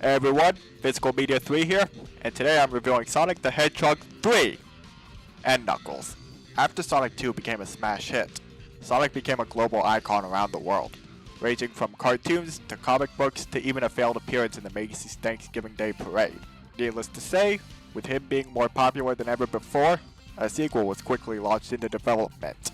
Hey everyone, Physical Media 3 here, and today I'm reviewing Sonic the Hedgehog 3 and Knuckles. After Sonic 2 became a smash hit, Sonic became a global icon around the world, ranging from cartoons to comic books to even a failed appearance in the Macy's Thanksgiving Day Parade. Needless to say, with him being more popular than ever before, a sequel was quickly launched into development.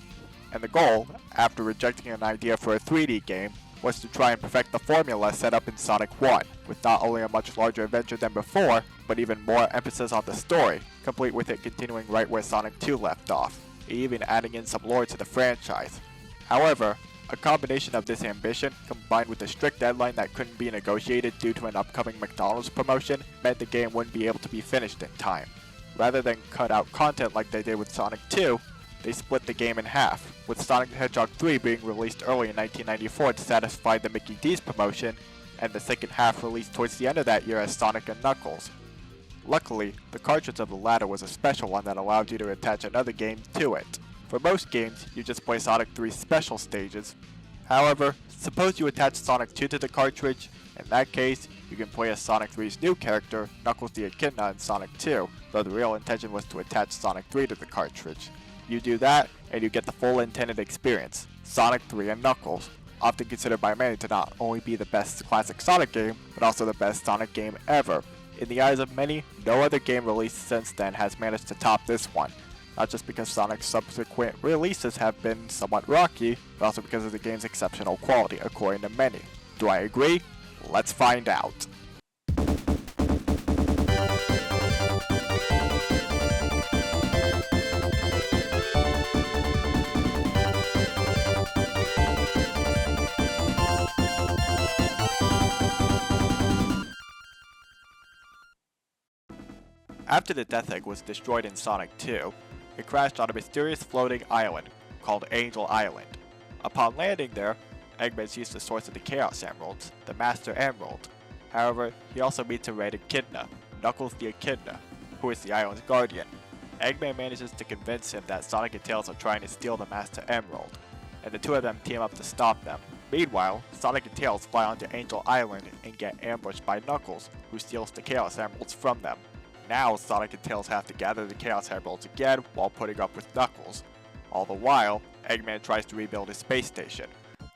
And the goal, after rejecting an idea for a 3D game, was to try and perfect the formula set up in Sonic 1, with not only a much larger adventure than before, but even more emphasis on the story, complete with it continuing right where Sonic 2 left off, even adding in some lore to the franchise. However, a combination of this ambition, combined with a strict deadline that couldn't be negotiated due to an upcoming McDonald's promotion, meant the game wouldn't be able to be finished in time. Rather than cut out content like they did with Sonic 2, they split the game in half, with Sonic the Hedgehog 3 being released early in 1994 to satisfy the Mickey D's promotion, and the second half released towards the end of that year as Sonic and Knuckles. Luckily, the cartridge of the latter was a special one that allowed you to attach another game to it. For most games, you just play Sonic 3's special stages. However, suppose you attach Sonic 2 to the cartridge. In that case, you can play as Sonic 3's new character, Knuckles the Echidna in Sonic 2, though the real intention was to attach Sonic 3 to the cartridge. You do that, and you get the full intended experience, Sonic 3 and Knuckles, often considered by many to not only be the best classic Sonic game, but also the best Sonic game ever. In the eyes of many, no other game released since then has managed to top this one, not just because Sonic's subsequent releases have been somewhat rocky, but also because of the game's exceptional quality, according to many. Do I agree? Let's find out. After the Death Egg was destroyed in Sonic 2, it crashed on a mysterious floating island called Angel Island. Upon landing there, Eggman used the source of the Chaos Emeralds, the Master Emerald. However, he also meets a red Echidna, Knuckles the Echidna, who is the island's guardian. Eggman manages to convince him that Sonic and Tails are trying to steal the Master Emerald, and the two of them team up to stop them. Meanwhile, Sonic and Tails fly onto Angel Island and get ambushed by Knuckles, who steals the Chaos Emeralds from them. Now, Sonic and Tails have to gather the Chaos Emeralds again while putting up with Knuckles. All the while, Eggman tries to rebuild his space station.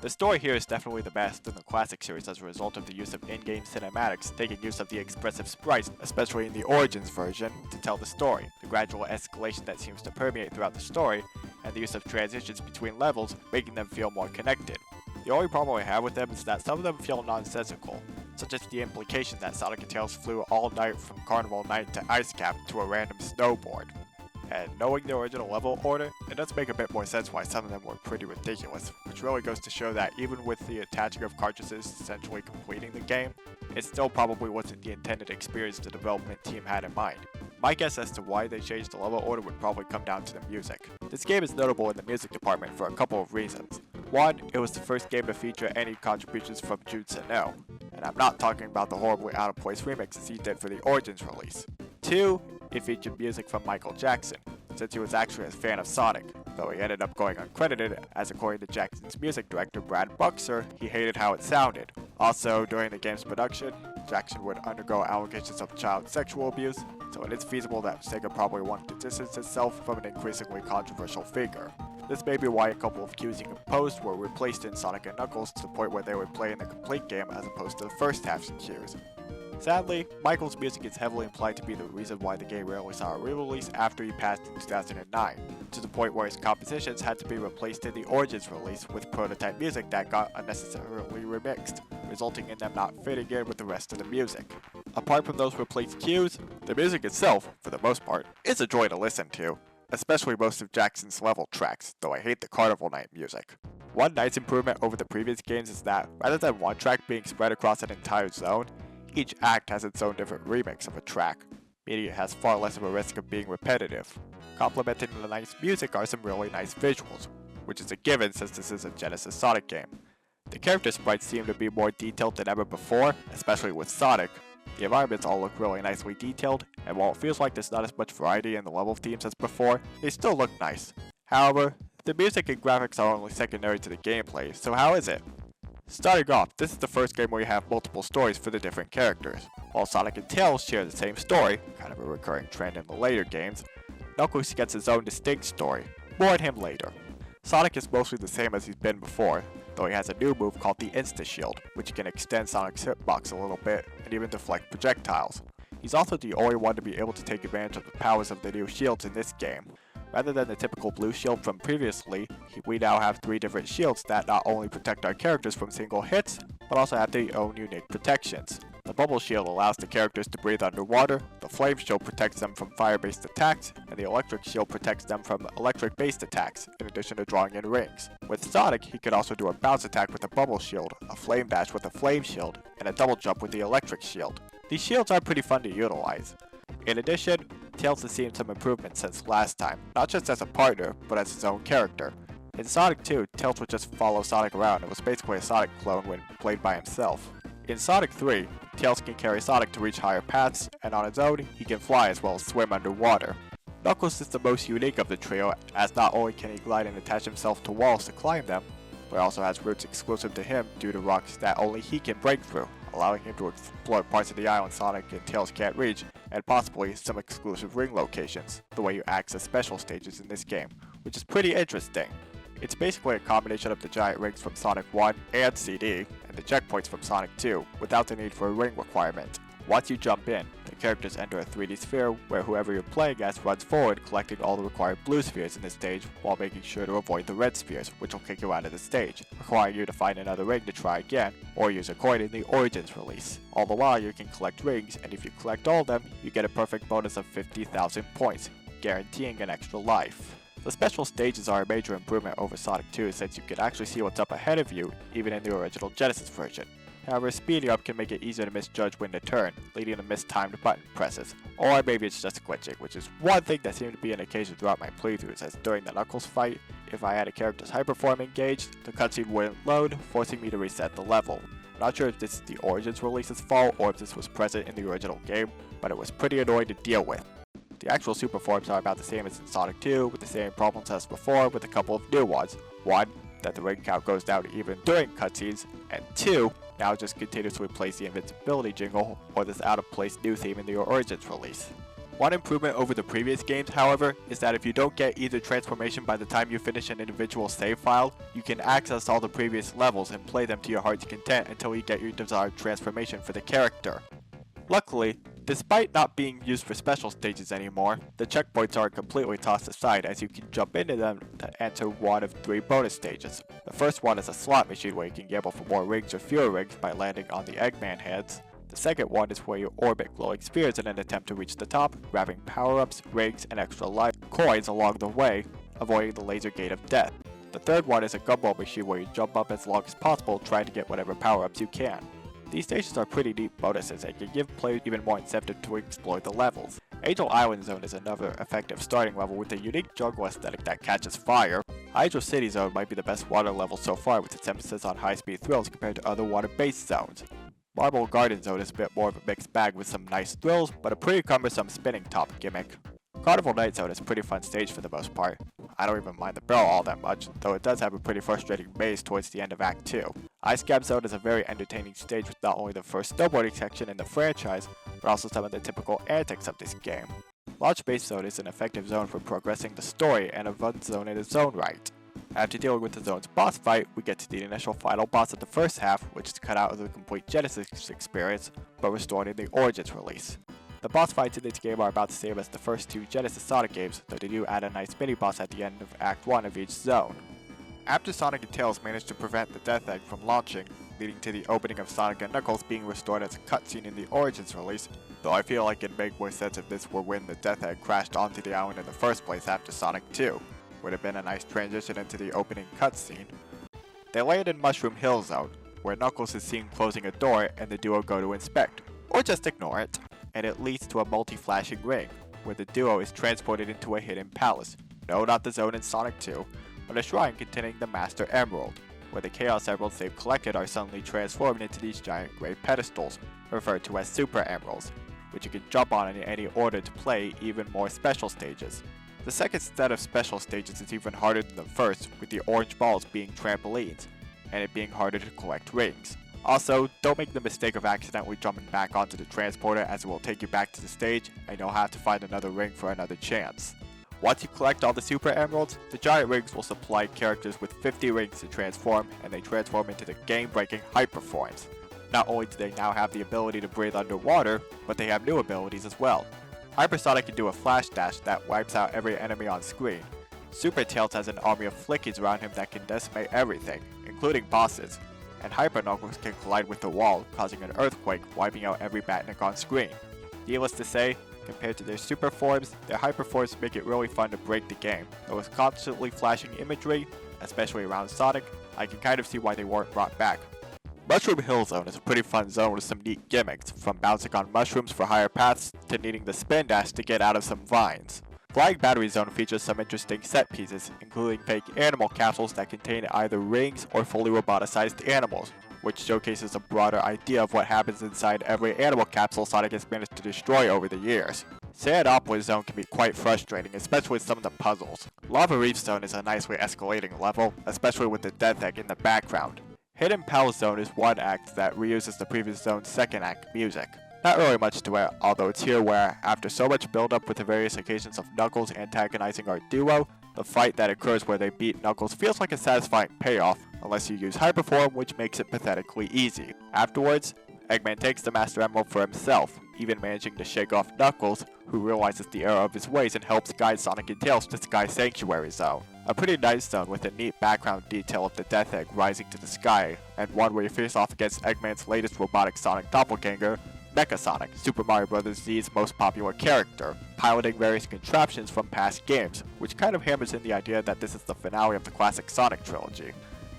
The story here is definitely the best in the classic series as a result of the use of in-game cinematics, taking use of the expressive sprites, especially in the Origins version, to tell the story, the gradual escalation that seems to permeate throughout the story, and the use of transitions between levels, making them feel more connected. The only problem I have with them is that some of them feel nonsensical, such as the implication that Sonic and Tails flew all night from Carnival Night to Ice Cap to a random snowboard. And knowing the original level order, it does make a bit more sense why some of them were pretty ridiculous, which really goes to show that even with the attaching of cartridges essentially completing the game, it still probably wasn't the intended experience the development team had in mind. My guess as to why they changed the level order would probably come down to the music. This game is notable in the music department for a couple of reasons. One, it was the first game to feature any contributions from Jun Sano, and I'm not talking about the horribly out-of-place remixes he did for the Origins release. Two, it featured music from Michael Jackson, since he was actually a fan of Sonic, though he ended up going uncredited, as according to Jackson's music director Brad Buxer, he hated how it sounded. Also, during the game's production, Jackson would undergo allegations of child sexual abuse, so it is feasible that Sega probably wanted to distance itself from an increasingly controversial figure. This may be why a couple of cues he composed were replaced in Sonic and Knuckles to the point where they would play in the complete game as opposed to the first half's cues. Sadly, Michael's music is heavily implied to be the reason why the game rarely saw a re-release after he passed in 2009, to the point where his compositions had to be replaced in the Origins release with prototype music that got unnecessarily remixed, resulting in them not fitting in with the rest of the music. Apart from those replaced cues, the music itself, for the most part, is a joy to listen to, especially most of Jackson's level tracks, though I hate the Carnival Night music. One nice improvement over the previous games is that, rather than one track being spread across an entire zone, each act has its own different remix of a track, meaning it has far less of a risk of being repetitive. Complementing the nice music are some really nice visuals, which is a given since this is a Genesis Sonic game. The character sprites seem to be more detailed than ever before, especially with Sonic. The environments all look really nicely detailed, and while it feels like there's not as much variety in the level themes as before, they still look nice. However, the music and graphics are only secondary to the gameplay, so how is it? Starting off, this is the first game where you have multiple stories for the different characters. While Sonic and Tails share the same story, kind of a recurring trend in the later games, Knuckles gets his own distinct story. More on him later. Sonic is mostly the same as he's been before, though he has a new move called the Insta Shield, which can extend Sonic's hitbox a little bit and even deflect projectiles. He's also the only one to be able to take advantage of the powers of the new shields in this game. Rather than the typical blue shield from previously, we now have 3 different shields that not only protect our characters from single hits, but also have their own unique protections. The bubble shield allows the characters to breathe underwater, the flame shield protects them from fire-based attacks, and the electric shield protects them from electric-based attacks, in addition to drawing in rings. With Sonic, he can also do a bounce attack with a bubble shield, a flame dash with a flame shield, and a double jump with the electric shield. These shields are pretty fun to utilize. In addition, Tails has seen some improvements since last time, not just as a partner, but as his own character. In Sonic 2, Tails would just follow Sonic around and was basically a Sonic clone when played by himself. In Sonic 3, Tails can carry Sonic to reach higher paths, and on his own, he can fly as well as swim underwater. Knuckles is the most unique of the trio, as not only can he glide and attach himself to walls to climb them, but also has routes exclusive to him due to rocks that only he can break through, allowing him to explore parts of the island Sonic and Tails can't reach, and possibly some exclusive ring locations, the way you access special stages in this game, which is pretty interesting. It's basically a combination of the giant rings from Sonic 1 and CD, and the checkpoints from Sonic 2, without the need for a ring requirement. Once you jump in, the characters enter a 3D sphere where whoever you're playing as runs forward, collecting all the required blue spheres in the stage while making sure to avoid the red spheres, which will kick you out of the stage, requiring you to find another ring to try again, or use a coin in the Origins release. All the while you can collect rings, and if you collect all of them, you get a perfect bonus of 50,000 points, guaranteeing an extra life. The special stages are a major improvement over Sonic 2 since you can actually see what's up ahead of you, even in the original Genesis version. However, speeding up can make it easier to misjudge when to turn, leading to mistimed button presses, or maybe it's just glitching, which is one thing that seemed to be an occasion throughout my playthroughs, as during the Knuckles fight, if I had a character's hyperform engaged, the cutscene wouldn't load, forcing me to reset the level. I'm not sure if this is the Origins release's fault or if this was present in the original game, but it was pretty annoying to deal with. The actual super forms are about the same as in Sonic 2, with the same problems as before, with a couple of new ones. 1, that the ring count goes down even during cutscenes, and 2, now just continuously plays the invincibility jingle, or this out-of-place new theme in the Origins release. One improvement over the previous games, however, is that if you don't get either transformation by the time you finish an individual save file, you can access all the previous levels and play them to your heart's content until you get your desired transformation for the character. Luckily, despite not being used for special stages anymore, the checkpoints are completely tossed aside as you can jump into them to enter one of 3 bonus stages. The first one is a slot machine where you can gamble for more rings or fewer rings by landing on the Eggman heads. The second one is where you orbit glowing spheres in an attempt to reach the top, grabbing power-ups, rings, and extra life coins along the way, avoiding the laser gate of death. The third one is a gumball machine where you jump up as long as possible trying to get whatever power-ups you can. These stations are pretty neat bonuses and can give players even more incentive to explore the levels. Angel Island Zone is another effective starting level with a unique jungle aesthetic that catches fire. Hydro City Zone might be the best water level so far with its emphasis on high-speed thrills compared to other water-based zones. Marble Garden Zone is a bit more of a mixed bag with some nice thrills, but a pretty cumbersome spinning top gimmick. Carnival Night Zone is a pretty fun stage for the most part. I don't even mind the barrel all that much, though it does have a pretty frustrating maze towards the end of Act 2. Ice Cap Zone is a very entertaining stage with not only the first snowboarding section in the franchise, but also some of the typical antics of this game. Launch Base Zone is an effective zone for progressing the story and a fun zone in its own right. After dealing with the zone's boss fight, we get to the initial final boss of the first half, which is cut out of the complete Genesis experience, but restored in the Origins release. The boss fights in this game are about the same as the first 2 Genesis Sonic games, though they do add a nice mini-boss at the end of Act 1 of each zone. After Sonic and Tails manage to prevent the Death Egg from launching, leading to the opening of Sonic and Knuckles being restored as a cutscene in the Origins release, though I feel like it'd make more sense if this were when the Death Egg crashed onto the island in the first place after Sonic 2. Would have been a nice transition into the opening cutscene. They land in Mushroom Hill Zone, where Knuckles is seen closing a door and the duo go to inspect, or just ignore it, and it leads to a multi-flashing ring, where the duo is transported into a hidden palace. No, not the zone in Sonic 2, but a shrine containing the Master Emerald, where the Chaos Emeralds they've collected are suddenly transformed into these giant gray pedestals, referred to as Super Emeralds, which you can jump on in any order to play even more special stages. The second set of special stages is even harder than the first, with the orange balls being trampolines. and it being harder to collect rings. Also, don't make the mistake of accidentally jumping back onto the transporter, as it will take you back to the stage and you'll have to find another ring for another chance. Once you collect all the Super Emeralds, the giant rings will supply characters with 50 rings to transform, and they transform into the game-breaking Hyper forms. Not only do they now have the ability to breathe underwater, but they have new abilities as well. Hypersonic can do a flash dash that wipes out every enemy on screen. Super Tails has an army of flickies around him that can decimate everything, including bosses. And Hyper Knuckles can collide with the wall, causing an earthquake, wiping out every Batnik on screen. Needless to say, compared to their super forms, their hyper forms make it really fun to break the game. Though with constantly flashing imagery, especially around Sonic, I can kind of see why they weren't brought back. Mushroom Hill Zone is a pretty fun zone with some neat gimmicks, from bouncing on mushrooms for higher paths to needing the spin dash to get out of some vines. Flying Battery Zone features some interesting set pieces, including fake animal capsules that contain either rings or fully roboticized animals, which showcases a broader idea of what happens inside every animal capsule Sonic has managed to destroy over the years. Sandopolis Zone can be quite frustrating, especially with some of the puzzles. Lava Reef Zone is a nicely escalating level, especially with the Death Egg in the background. Hidden Palace Zone is one act that reuses the previous zone's second act music. Not really much to it, although it's here where, after so much build-up with the various occasions of Knuckles antagonizing our duo, the fight that occurs where they beat Knuckles feels like a satisfying payoff, unless you use Hyperform, which makes it pathetically easy. Afterwards, Eggman takes the Master Emerald for himself, even managing to shake off Knuckles, who realizes the error of his ways and helps guide Sonic and Tails to Sky Sanctuary Zone. A pretty nice zone with a neat background detail of the Death Egg rising to the sky, and one where you face off against Eggman's latest robotic Sonic doppelganger, Mecha Sonic, Super Mario Bros. Z's most popular character, piloting various contraptions from past games, which kind of hammers in the idea that this is the finale of the classic Sonic trilogy.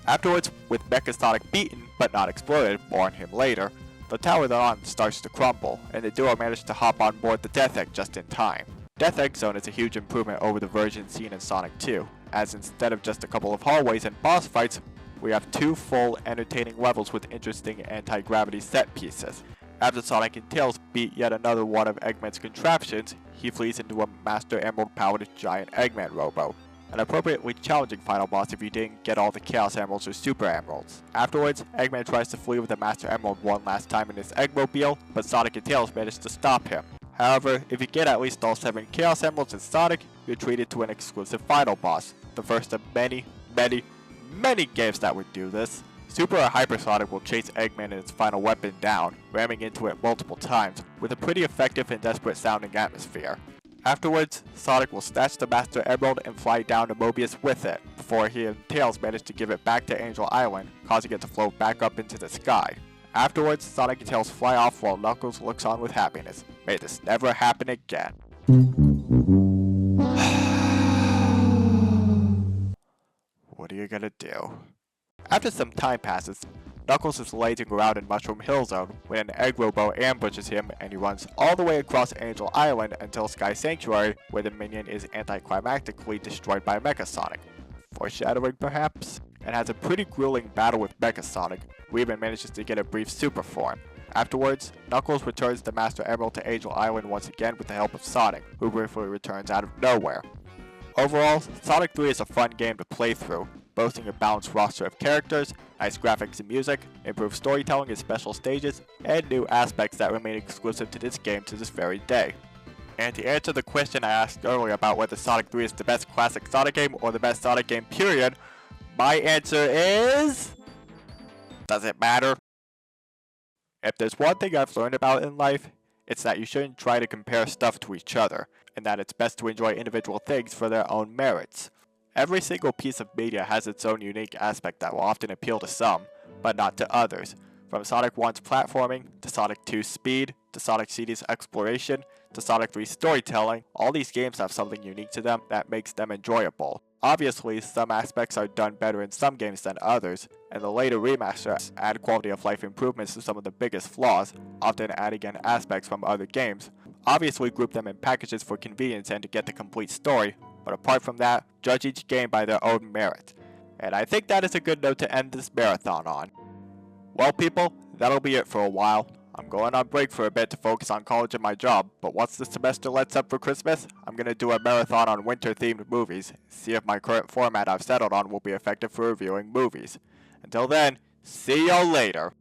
Afterwards, with Mecha Sonic beaten, but not exploded, more on him later, the tower they're on starts to crumble, and the duo manage to hop on board the Death Egg just in time. Death Egg Zone is a huge improvement over the version seen in Sonic 2, as instead of just a couple of hallways and boss fights, we have two full, entertaining levels with interesting anti-gravity set pieces. After Sonic and Tails beat yet another one of Eggman's contraptions, he flees into a Master Emerald-powered giant Eggman robo, an appropriately challenging final boss if you didn't get all the Chaos Emeralds or Super Emeralds. Afterwards, Eggman tries to flee with the Master Emerald one last time in his Eggmobile, but Sonic and Tails manage to stop him. However, if you get at least all 7 Chaos Emeralds in Sonic, you're treated to an exclusive final boss, the first of many games that would do this. Super or Hypersonic will chase Eggman and its final weapon down, ramming into it multiple times, with a pretty effective and desperate sounding atmosphere. Afterwards, Sonic will snatch the Master Emerald and fly down to Mobius with it, before he and Tails manage to give it back to Angel Island, causing it to float back up into the sky. Afterwards, Sonic and Tails fly off while Knuckles looks on with happiness. May this never happen again. What are you gonna do? After some time passes, Knuckles is lazing around in Mushroom Hill Zone when an egg robo ambushes him and he runs all the way across Angel Island until Sky Sanctuary, where the minion is anticlimactically destroyed by Mecha Sonic. Foreshadowing perhaps? And has a pretty grueling battle with Mecha Sonic, who even manages to get a brief super form. Afterwards, Knuckles returns the Master Emerald to Angel Island once again with the help of Sonic, who briefly returns out of nowhere. Overall, Sonic 3 is a fun game to play through, boasting a balanced roster of characters, nice graphics and music, improved storytelling and special stages, and new aspects that remain exclusive to this game to this very day. And to answer the question I asked earlier about whether Sonic 3 is the best classic Sonic game or the best Sonic game period, my answer is... does it matter? If there's one thing I've learned about in life, it's that you shouldn't try to compare stuff to each other, and that it's best to enjoy individual things for their own merits. Every single piece of media has its own unique aspect that will often appeal to some, but not to others. From Sonic 1's platforming, to Sonic 2's speed, to Sonic CD's exploration, to Sonic 3's storytelling, all these games have something unique to them that makes them enjoyable. Obviously, some aspects are done better in some games than others, and the later remasters add quality of life improvements to some of the biggest flaws, often adding in aspects from other games. Obviously group them in packages for convenience and to get the complete story, but apart from that, judge each game by their own merit. And I think that is a good note to end this marathon on. Well people, that'll be it for a while. I'm going on break for a bit to focus on college and my job, but once the semester lets up for Christmas, I'm gonna do a marathon on winter-themed movies, see if my current format I've settled on will be effective for reviewing movies. Until then, see y'all later.